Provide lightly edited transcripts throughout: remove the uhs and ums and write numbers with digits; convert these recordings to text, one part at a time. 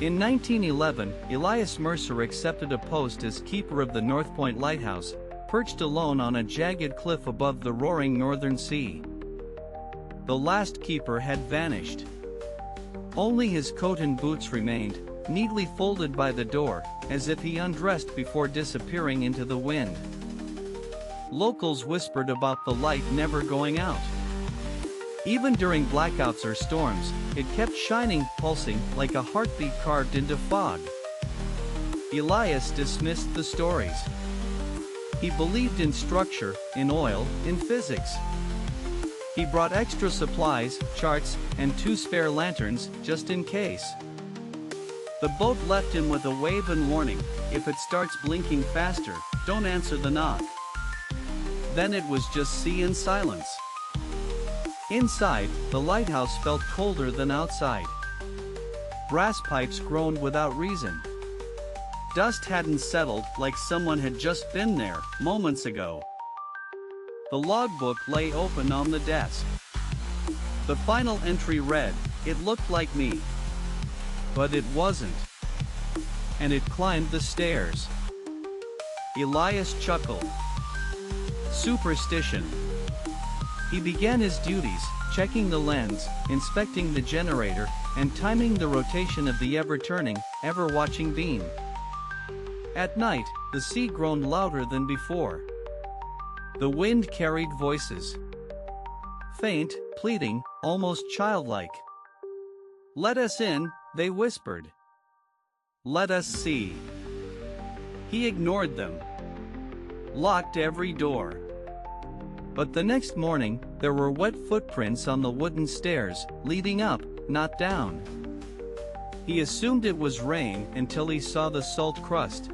In 1911, Elias Mercer accepted a post as keeper of the North Point Lighthouse, perched alone on a jagged cliff above the roaring northern sea. The last keeper had vanished. Only his coat and boots remained, neatly folded by the door, as if he undressed before disappearing into the wind. Locals whispered about the light never going out. Even during blackouts or storms, it kept shining, pulsing, like a heartbeat carved into fog. Elias dismissed the stories. He believed in structure, in oil, in physics. He brought extra supplies, charts, and 2 spare lanterns, just in case. The boat left him with a wave and warning: if it starts blinking faster, don't answer the knock. Then it was just sea and silence. Inside, the lighthouse felt colder than outside. Brass pipes groaned without reason. Dust hadn't settled, like someone had just been there, moments ago. The logbook lay open on the desk. The final entry read, "It looked like me." But it wasn't. And it climbed the stairs. Elias chuckled. Superstition. He began his duties, checking the lens, inspecting the generator, and timing the rotation of the ever-turning, ever-watching beam. At night, the sea groaned louder than before. The wind carried voices. Faint, pleading, almost childlike. "Let us in," they whispered. "Let us see." He ignored them. Locked every door. But the next morning, there were wet footprints on the wooden stairs, leading up, not down. He assumed it was rain until he saw the salt crust.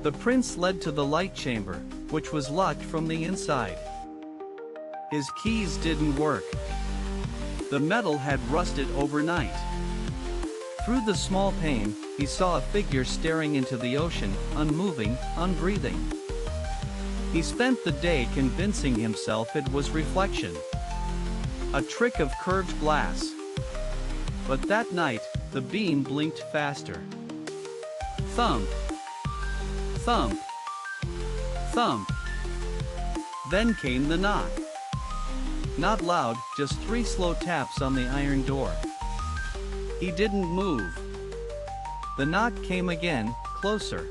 The prints led to the light chamber, which was locked from the inside. His keys didn't work. The metal had rusted overnight. Through the small pane, he saw a figure staring into the ocean, unmoving, unbreathing. He spent the day convincing himself it was reflection. A trick of curved glass. But that night, the beam blinked faster. Thump. Thump. Thump. Then came the knock. Not loud, just 3 slow taps on the iron door. He didn't move. The knock came again, closer.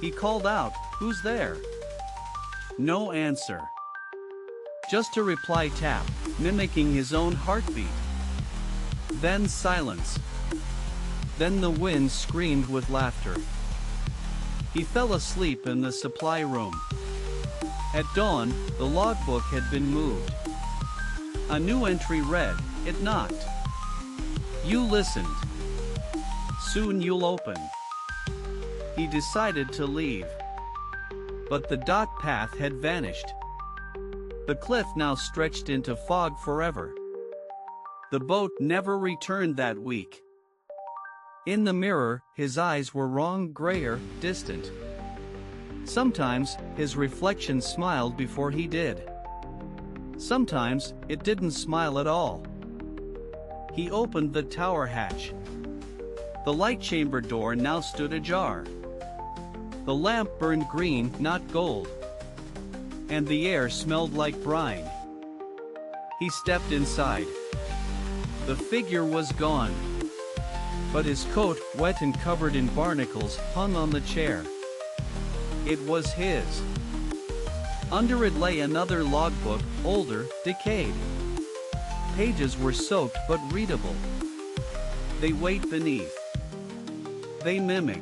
He called out, "Who's there?" No answer. Just a reply tap, mimicking his own heartbeat. Then silence. Then the wind screamed with laughter. He fell asleep in the supply room. At dawn, the logbook had been moved. A new entry read, "It knocked. You listened. Soon you'll open." He decided to leave. But the dock path had vanished. The cliff now stretched into fog forever. The boat never returned that week. In the mirror, his eyes were wrong, grayer, distant. Sometimes, his reflection smiled before he did. Sometimes, it didn't smile at all. He opened the tower hatch. The light chamber door now stood ajar. The lamp burned green, not gold. And the air smelled like brine. He stepped inside. The figure was gone. But his coat, wet and covered in barnacles, hung on the chair. It was his. Under it lay another logbook, older, decayed. Pages were soaked but readable. They wait beneath. They mimic.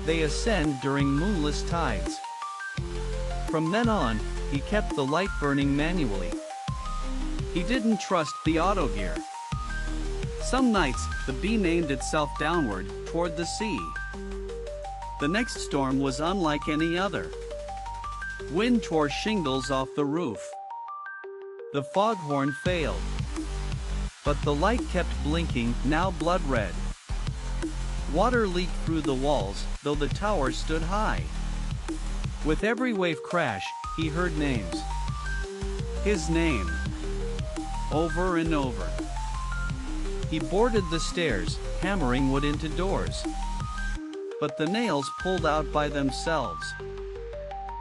They ascend during moonless tides. From then on, he kept the light burning manually. He didn't trust the auto gear. Some nights, the beam aimed itself downward, toward the sea. The next storm was unlike any other. Wind tore shingles off the roof. The foghorn failed. But the light kept blinking, now blood red. Water leaked through the walls, though the tower stood high. With every wave crash, he heard names. His name. Over and over. He boarded the stairs, hammering wood into doors. But the nails pulled out by themselves.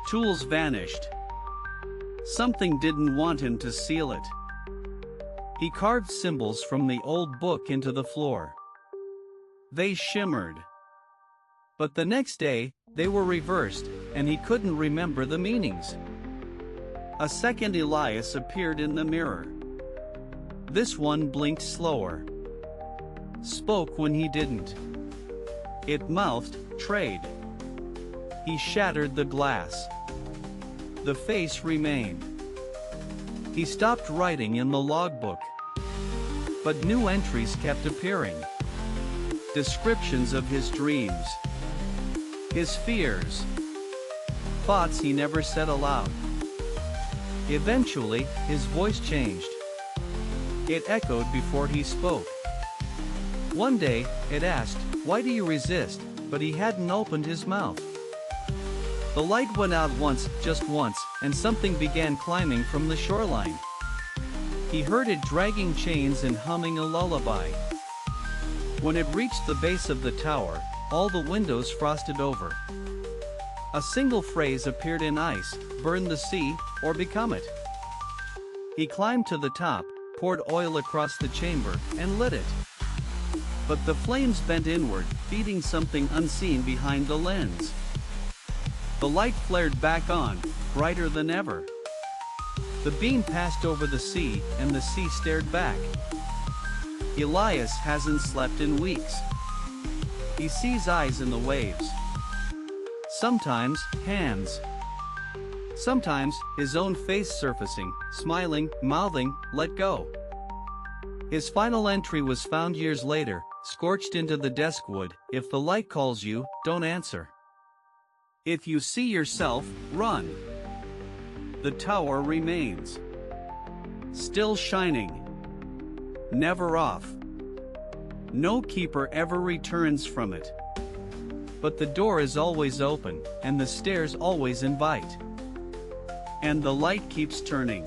Tools vanished. Something didn't want him to seal it. He carved symbols from the old book into the floor. They shimmered. But the next day, they were reversed, and he couldn't remember the meanings. A second Elias appeared in the mirror. This one blinked slower. Spoke when he didn't. It mouthed, "Trade." He shattered the glass. The face remained. He stopped writing in the logbook. But new entries kept appearing. Descriptions of his dreams. His fears. Thoughts he never said aloud. Eventually, his voice changed. It echoed before he spoke. One day, it asked, "Why do you resist?" But he hadn't opened his mouth. The light went out once, just once, and something began climbing from the shoreline. He heard it dragging chains and humming a lullaby. When it reached the base of the tower, all the windows frosted over. A single phrase appeared in ice: "Burn the sea, or become it." He climbed to the top, poured oil across the chamber, and lit it. But the flames bent inward, feeding something unseen behind the lens. The light flared back on, brighter than ever. The beam passed over the sea, and the sea stared back. Elias hasn't slept in weeks. He sees eyes in the waves. Sometimes, hands. Sometimes, his own face surfacing, smiling, mouthing, "Let go." His final entry was found years later, scorched into the desk wood: "If the light calls you, don't answer. If you see yourself, run." The tower remains. Still shining. Never off. No keeper ever returns from it. But the door is always open, and the stairs always invite. And the light keeps turning.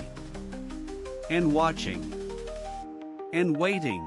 And watching. And waiting.